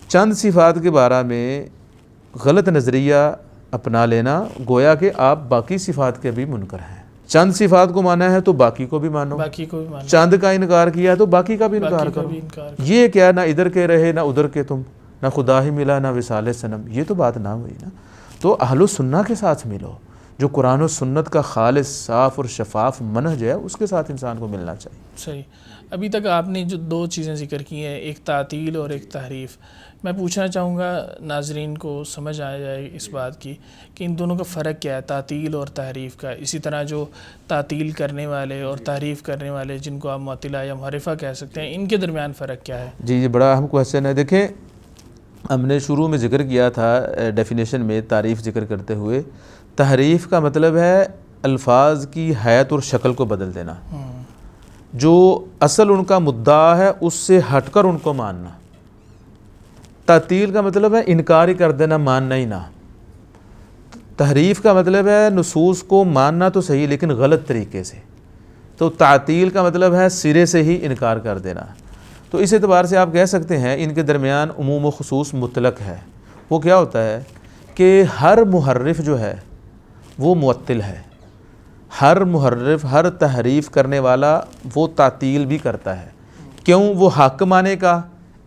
Speaker 2: چند صفات کے بارے میں غلط نظریہ اپنا لینا گویا کہ آپ باقی صفات کے بھی منکر ہیں۔ چند صفات کو مانا ہے تو باقی کو بھی مانو، چند کا انکار کیا تو باقی کا بھی انکار کرو۔ یہ کیا، نہ ادھر کے رہے نہ ادھر کے تم، نہ خدا ہی ملا نہ وصال صنم، یہ تو بات نہ ہوئی نا۔ تو اہل سنہ کے ساتھ ملو، جو قرآن و سنت کا خالص صاف اور شفاف منہج ہے اس کے ساتھ انسان کو ملنا چاہیے۔
Speaker 1: صحیح۔ ابھی تک آپ نے جو دو چیزیں ذکر کی ہیں، ایک تعطیل اور ایک تحریف، میں پوچھنا چاہوں گا ناظرین کو سمجھ آ جائے اس بات کی کہ ان دونوں کا فرق کیا ہے، تعطیل اور تحریف کا۔ اسی طرح جو تعطیل کرنے والے اور تحریف کرنے والے جن کو آپ معطلہ یا محرفہ کہہ سکتے ہیں، ان کے درمیان فرق کیا ہے؟
Speaker 2: جی بڑا اہم کویسچن ہے۔ دیکھیں، ہم نے شروع میں ذکر کیا تھا ڈیفینیشن میں تعریف ذکر کرتے ہوئے، تحریف کا مطلب ہے الفاظ کی حیت اور شکل کو بدل دینا، جو اصل ان کا مدعا ہے اس سے ہٹ کر ان کو ماننا۔ تعطیل کا مطلب ہے انکار ہی کر دینا، ماننا ہی نہ۔ تحریف کا مطلب ہے نصوص کو ماننا تو صحیح لیکن غلط طریقے سے۔ تو تعطیل کا مطلب ہے سرے سے ہی انکار کر دینا۔ تو اس اعتبار سے آپ کہہ سکتے ہیں ان کے درمیان عموم و خصوص مطلق ہے۔ وہ کیا ہوتا ہے کہ ہر محرف جو ہے وہ معطل ہے، ہر محرف، ہر تحریف کرنے والا وہ تعطیل بھی کرتا ہے۔ کیوں؟ وہ حق مانے کا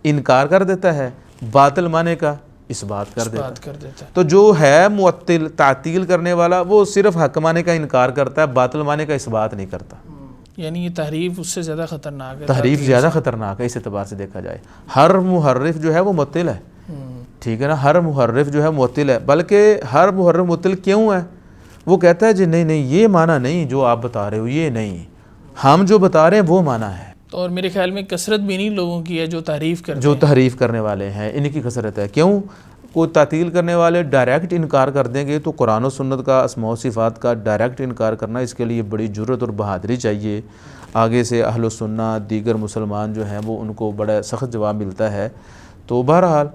Speaker 2: انکار کر دیتا ہے، باطل مانے کا اس بات کر دیتا ہے۔ تو جو ہے معطل، تعطیل کرنے والا، وہ صرف حق مانے کا انکار کرتا ہے، باطل مانے کا اس بات نہیں کرتا۔
Speaker 1: یعنی یہ تحریف اس سے زیادہ خطرناک ہے،
Speaker 2: تحریف زیادہ خطرناک ہے اس اعتبار سے دیکھا جائے۔ ہر محرف جو ہے وہ معطل ہے، ٹھیک ہے نا، ہر محرف جو ہے معطل ہے، بلکہ ہر محرف معطل کیوں ہے؟ وہ کہتا ہے جی نہیں یہ معنی نہیں جو آپ بتا رہے ہو، یہ نہیں، ہم جو بتا رہے ہیں وہ معنی ہے۔
Speaker 1: اور میرے خیال میں کثرت بھی نہیں لوگوں کی ہے جو تحریف کرتے ہیں،
Speaker 2: جو تحریف کرنے والے ہیں ان کی کثرت ہے۔ کیوں؟ کوئی تعطیل کرنے والے ڈائریکٹ انکار کر دیں گے تو قرآن و سنت کا اسماء و صفات کا ڈائریکٹ انکار کرنا، اس کے لیے بڑی جرت اور بہادری چاہیے۔ آگے سے اہل سنت دیگر مسلمان جو ہیں وہ ان کو بڑا سخت جواب ملتا ہے۔ تو بہرحال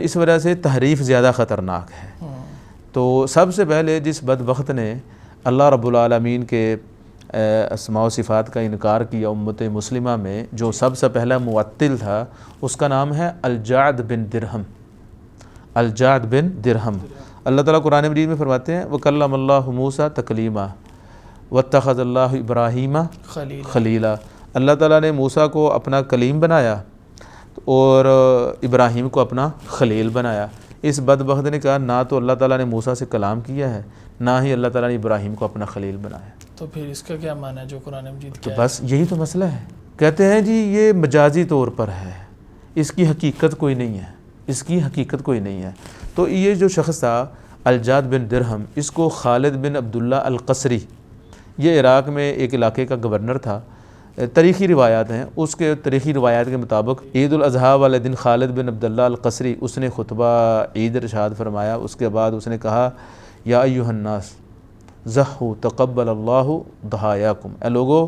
Speaker 2: اس وجہ سے تحریف زیادہ خطرناک ہے۔ تو سب سے پہلے جس بدبخت نے اللہ رب العالمین کے اسماء و صفات کا انکار کیا امت مسلمہ میں، جو سب سے پہلا معطل تھا، اس کا نام ہے الجعد بن درہم۔ الجعد بن درہم، اللہ تعالیٰ قرآن مجید میں فرماتے ہیں وَكَلَّمَ اللَّهُ مُوسَىٰ تَكْلِيمًا وَاتَّخَذَ اللَّهُ إِبْرَاهِيمَ خلیلا۔ اللہ تعالیٰ نے موسیٰ کو اپنا کلیم بنایا اور ابراہیم کو اپنا خلیل بنایا۔ اس بدبخت نے کہا نہ تو اللہ تعالیٰ نے موسیٰ سے کلام کیا ہے، نہ ہی اللہ تعالیٰ نے ابراہیم کو اپنا خلیل بنایا۔
Speaker 1: تو پھر اس کا کیا معنی ہے جو قرآن مجید
Speaker 2: تو بس یہی تو مسئلہ ہے۔ کہتے ہیں جی یہ مجازی طور پر ہے، اس کی حقیقت کوئی نہیں ہے، اس کی حقیقت کوئی نہیں ہے۔ تو یہ جو شخص تھا الجعد بن درہم، اس کو خالد بن عبداللہ القصری، یہ عراق میں ایک علاقے کا گورنر تھا۔ تاریخی روایات ہیں، اس کے تاریخی روایات کے مطابق عید الاضحیٰ والے دن خالد بن عبداللہ القصری اس نے خطبہ عید ارشاد فرمایا۔ اس کے بعد اس نے کہا یا ایھا الناس ضحوا تقبل اللہ ضحایاکم، اے لوگو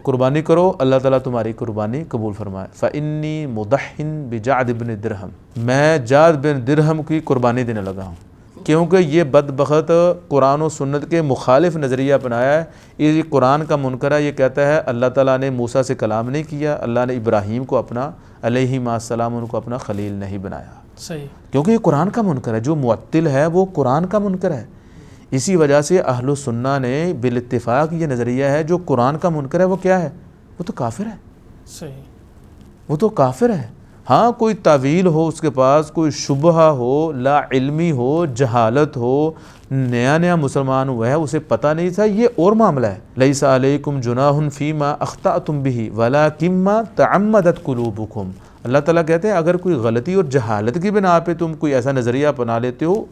Speaker 2: قربانی کرو، اللہ تعالیٰ تمہاری قربانی قبول فرمائے۔ فإنی مضح بجعد بن درہم، میں جعد بن درہم کی قربانی دینے لگا ہوں، کیونکہ یہ بدبخت قرآن و سنت کے مخالف نظریہ اپنایا ہے۔ یہ قرآن کا منکر ہے، یہ کہتا ہے اللہ تعالیٰ نے موسیٰ سے کلام نہیں کیا، اللہ نے ابراہیم کو اپنا علیہم السلام ان کو اپنا خلیل نہیں بنایا۔
Speaker 1: صحیح،
Speaker 2: کیونکہ یہ قرآن کا منکر ہے، جو معطل ہے وہ قرآن کا منکر ہے۔ اسی وجہ سے اہل السنہ نے بالاتفاق یہ نظریہ ہے جو قرآن کا منکر ہے وہ کیا ہے؟ وہ تو کافر ہے۔
Speaker 1: صحیح،
Speaker 2: وہ تو کافر ہے۔ ہاں کوئی تعویل ہو، اس کے پاس کوئی شبہ ہو، لا علمی ہو، جہالت ہو، نیا مسلمان ہوا ہے، اسے پتہ نہیں تھا، یہ اور معاملہ ہے۔ لیس علیکم جناح فیما اخطأتم بہ ولکن ما تعمدت قلوبکم، اللہ تعالیٰ کہتے ہیں اگر کوئی غلطی اور جہالت کی بنا پہ تم کوئی ایسا نظریہ اپنا لیتے ہو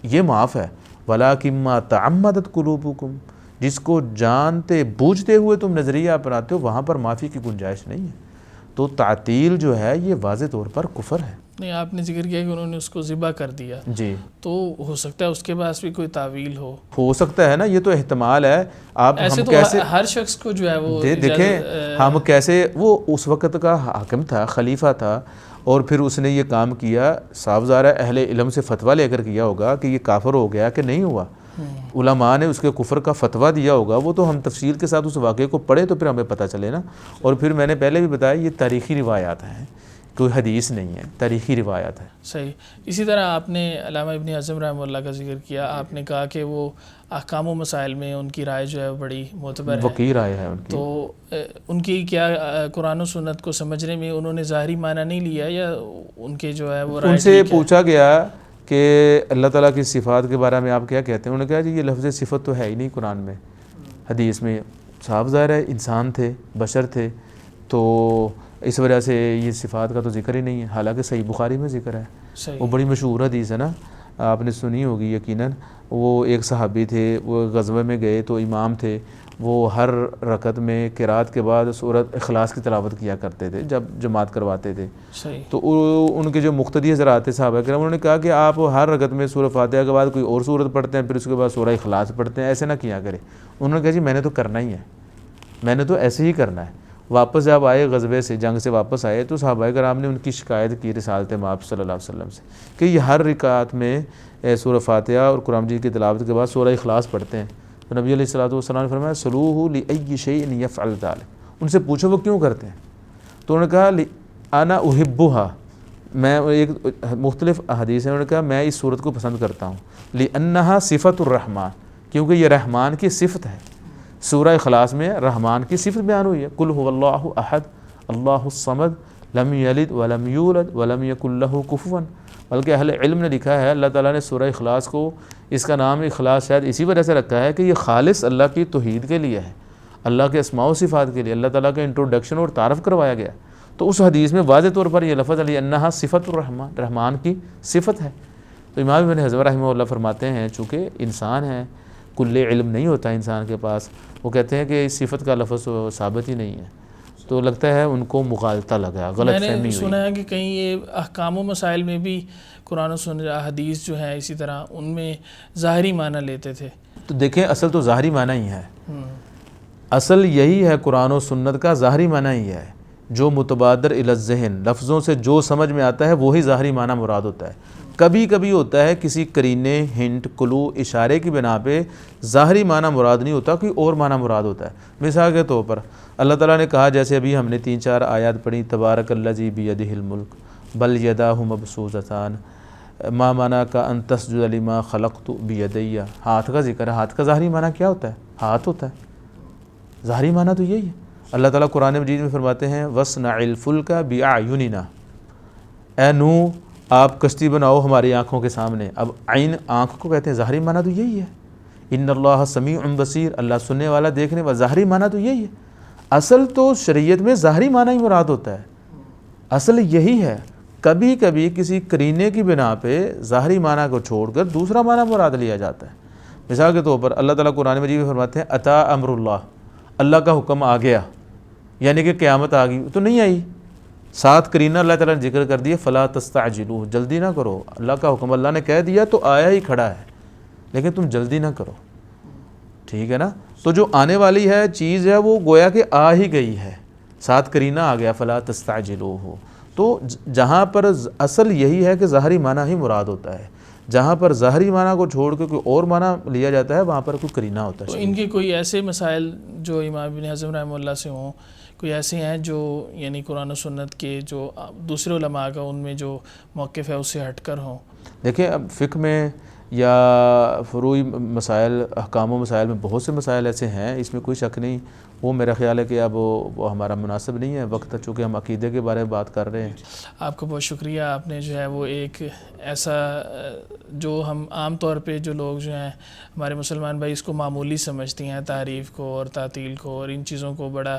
Speaker 2: یہ معاف ہے۔ ولکن ما تعمدت قلوبکم، جس کو جانتے بوجھتے ہوئے تم نظریہ اپناتے ہو وہاں پر معافی کی گنجائش نہیں ہے۔ تو تعطیل جو ہے یہ واضح طور پر کفر ہے۔
Speaker 1: نہیں، آپ نے ذکر کیا کہ انہوں نے اس کو ذبح کر دیا،
Speaker 2: جی،
Speaker 1: تو ہو سکتا ہے اس کے پاس بھی کوئی تعویل
Speaker 2: ہو سکتا ہے نا، یہ تو احتمال ہے۔ آپ
Speaker 1: ایسے
Speaker 2: ہم
Speaker 1: تو
Speaker 2: کیسے
Speaker 1: ہر شخص کو جو ہے وہ
Speaker 2: دیکھیں ہم کیسے، وہ اس وقت کا حاکم تھا، خلیفہ تھا، اور پھر اس نے یہ کام کیا، صاف ظاہر ہے اہل علم سے فتویٰ لے کر کیا ہوگا کہ یہ کافر ہو گیا کہ نہیں ہوا۔ علماء نے اس کے کفر کا فتویٰ دیا ہوگا، وہ تو ہم تفصیل کے ساتھ اس واقعے کو پڑھیں تو پھر ہمیں پتہ چلے نا. اور پھر میں نے پہلے بھی بتایا یہ تاریخی روایات ہیں، کوئی حدیث نہیں ہے، تاریخی روایات ہے.
Speaker 1: صحیح. اسی طرح آپ نے علامہ ابن حزم رحمہ اللہ کا ذکر کیا، آپ نے کہا کہ وہ احکام و مسائل میں ان کی رائے جو ہے بڑی معتبر ہے،
Speaker 2: وقیر رائے ہے ان کی.
Speaker 1: تو ان کی کیا قرآن و سنت کو سمجھنے میں انہوں نے ظاہری معنی نہیں لیا، یا ان کے جو ہے وہ رائے
Speaker 2: ان سے
Speaker 1: ٹھیک ہے؟
Speaker 2: پوچھا گیا کہ اللہ تعالیٰ کی صفات کے بارے میں آپ کیا کہتے ہیں؟ انہوں نے کہا جی یہ لفظ صفت تو ہے ہی نہیں قرآن میں، حدیث میں. صاحب ظاہر ہے انسان تھے، بشر تھے، تو اس وجہ سے یہ صفات کا تو ذکر ہی نہیں ہے، حالانکہ صحیح بخاری میں ذکر ہے.
Speaker 1: صحیح.
Speaker 2: وہ بڑی مشہور حدیث ہے نا، آپ نے سنی ہوگی یقیناً. وہ ایک صحابی تھے، وہ غزوے میں گئے تو امام تھے، وہ ہر رکعت میں قرات کے بعد سورۃ اخلاص کی تلاوت کیا کرتے تھے جب جماعت کرواتے تھے.
Speaker 1: صحیح.
Speaker 2: تو ان کے جو مقتدی حضرات تھے صحابہ کرام، انہوں نے کہا کہ آپ ہر رکعت میں سورہ فاتحہ کے بعد کوئی اور سورت پڑھتے ہیں، پھر اس کے بعد سورہ اخلاص پڑھتے ہیں، ایسے نہ کیا کرے. انہوں نے کہا جی میں نے تو کرنا ہی ہے، میں نے تو ایسے ہی کرنا ہے. واپس جب آئے غزوے سے، جنگ سے واپس آئے، تو صحابہ کرام نے ان کی شکایت کی رسالت مآب صلی اللہ علیہ وسلم سے کہ یہ ہر رکعت میں سورہ فاتحہ اور قرآن مجید کی تلاوت کے بعد سورہ اخلاص پڑھتے ہیں. تو نبی علیہ الصلوۃ والسلام نے فرمایا سلوہ لأی شیء یفعل ذلک، ان سے پوچھو وہ کیوں کرتے ہیں. تو انہوں نے کہا انا احبھا، میں ایک مختلف حدیث ہے، انہوں نے کہا میں اس صورت کو پسند کرتا ہوں، لأنہا صفت الرحمن، کیونکہ یہ رحمان کی صفت ہے. سورہ اخلاص میں رحمان کی صفت بیان ہوئی ہے، قل هو اللہ احد اللہ الصمد لم یلد ولم یولد ولم یکن لہ کفوا. بلکہ اہل علم نے لکھا ہے اللہ تعالیٰ نے سورہ اخلاص کو، اس کا نام اخلاص شاید اسی وجہ سے رکھا ہے کہ یہ خالص اللہ کی توحید کے لیے ہے، اللہ کے اسماء و صفات کے لیے، اللہ تعالیٰ کا انٹروڈکشن اور تعارف کروایا گیا. تو اس حدیث میں واضح طور پر یہ لفظ علی انہا صفت الرحمن، رحمان کی صفت ہے. تو امام ابن حزم رحمہ اللہ فرماتے ہیں چونکہ انسان ہے، کل علم نہیں ہوتا انسان کے پاس، وہ کہتے ہیں کہ اس صفت کا لفظ ثابت ہی نہیں ہے. تو لگتا ہے ان کو مغالطہ لگا، غلط فہمی ہوئی.
Speaker 1: میں نے سنا ہے کہ کہیں یہ احکام و مسائل میں بھی قرآن و سنت حدیث جو ہے اسی طرح ان میں ظاہری معنی لیتے تھے.
Speaker 2: تو دیکھیں اصل تو ظاہری معنی ہی ہے، اصل یہی ہے، قرآن و سنت کا ظاہری معنی ہی ہے. جو متبادر الی الذہن، لفظوں سے جو سمجھ میں آتا ہے وہی ظاہری معنی مراد ہوتا ہے. کبھی کبھی ہوتا ہے کسی قرینے، ہنٹ، کلو، اشارے کی بنا پہ ظاہری معنی مراد نہیں ہوتا، کوئی اور معنی مراد ہوتا ہے. مثال کے طور پر اللہ تعالیٰ نے کہا، جیسے ابھی ہم نے 3-4 آیات پڑھی، تبارک الذی بیدہ الملک بل یداہ مبسوطتان، ما منعک ان تسجد لما خلقت بیدی. ہاتھ کا ذکر ہے، ہاتھ کا ظاہری معنی کیا ہوتا ہے؟ ہاتھ ہوتا ہے. ظاہری معنی تو یہی ہے. اللہ تعالیٰ قرآن مجید میں فرماتے ہیں وَاصْنَعِ الْفُلْكَ بِأَعْيُنِنَا، اے نوح آپ کشتی بناؤ ہماری آنکھوں کے سامنے. اب عین آنکھ کو کہتے ہیں، ظاہری معنی تو یہی ہے. ان اللہ سمیع بصیر، اللہ سننے والا دیکھنے والا، ظاہری معنی تو یہی ہے. اصل تو شریعت میں ظاہری معنی ہی مراد ہوتا ہے، اصل یہی ہے. کبھی کبھی کسی قرینے کی بنا پہ ظاہری معنی کو چھوڑ کر دوسرا معنی مراد لیا جاتا ہے. مثال کے طور پر اللہ تعالیٰ قرآن مجید میں فرماتے ہیں اتا امر اللہ، اللہ کا حکم آ گیا، یعنی کہ قیامت آ گئی تو نہیں آئی. ساتھ قرینہ اللہ تعالیٰ نے ذکر کر دیے فلا تستعجلوہ، جلدی نہ کرو. اللہ کا حکم اللہ نے کہہ دیا تو آیا ہی کھڑا ہے، لیکن تم جلدی نہ کرو. ٹھیک ہے نا. تو جو آنے والی ہے چیز ہے وہ گویا کہ آ ہی گئی ہے، ساتھ قرینہ آ گیا فلا تستعجلوہ. تو جہاں پر اصل یہی ہے کہ ظاہری معنی ہی مراد ہوتا ہے. جہاں پر ظاہری معنی کو چھوڑ کے کوئی اور معنی لیا جاتا ہے وہاں پر کوئی قرینہ ہوتا ہے.
Speaker 1: تو ان کے کوئی ایسے مسائل جو امام ابن حزم رحمہ اللہ سے ہوں، کوئی ایسے ہیں جو یعنی قرآن و سنت کے جو دوسرے علماء کا ان میں جو موقف ہے اس سے ہٹ کر ہوں؟
Speaker 2: دیکھیں اب فقہ میں یا فروعی مسائل، احکام و مسائل میں بہت سے مسائل ایسے ہیں، اس میں کوئی شک نہیں. وہ میرا خیال ہے کہ اب وہ ہمارا مناسب نہیں ہے وقت، چونکہ ہم عقیدے کے بارے میں بات کر رہے ہیں.
Speaker 1: آپ کا بہت شکریہ. آپ نے جو ہے وہ ایک ایسا جو ہم عام طور پہ جو لوگ جو ہیں ہمارے مسلمان بھائی اس کو معمولی سمجھتے ہیں، تعریف کو اور تعطیل کو اور ان چیزوں کو بڑا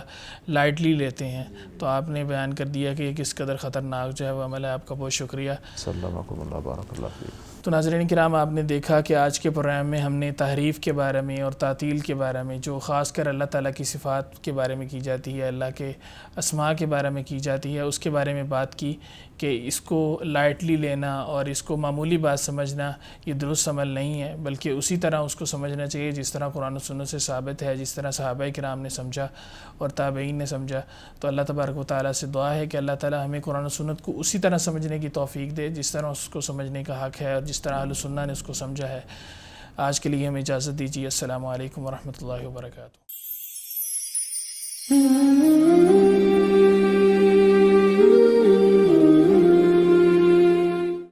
Speaker 1: لائٹلی لیتے ہیں، تو آپ نے بیان کر دیا کہ یہ کس قدر خطرناک جو ہے وہ عمل ہے. آپ کا بہت شکریہ.
Speaker 2: صلی اللہ بارک اللہ فیک.
Speaker 1: تو ناظرین کرام، آپ نے دیکھا کہ آج کے پروگرام میں ہم نے تحریف کے بارے میں اور تعطیل کے بارے میں، جو خاص کر اللہ تعالیٰ کی صفات کے بارے میں کی جاتی ہے، اللہ کے اسماء کے بارے میں کی جاتی ہے، اس کے بارے میں بات کی کہ اس کو لائٹلی لینا اور اس کو معمولی بات سمجھنا یہ درست عمل نہیں ہے، بلکہ اسی طرح اس کو سمجھنا چاہیے جس طرح قرآن و سنت سے ثابت ہے، جس طرح صحابہ کرام نے سمجھا اور تابعین نے سمجھا. تو اللہ تبارک و تعالیٰ سے دعا ہے کہ اللہ تعالیٰ ہمیں قرآن و سنت کو اسی طرح سمجھنے کی توفیق دے جس طرح اس کو سمجھنے کا حق ہے اور جس طرح اہل سنت نے اس کو سمجھا ہے. آج کے لیے ہمیں اجازت دیجیے۔ السلام علیکم ورحمۃ اللہ وبرکاتہ۔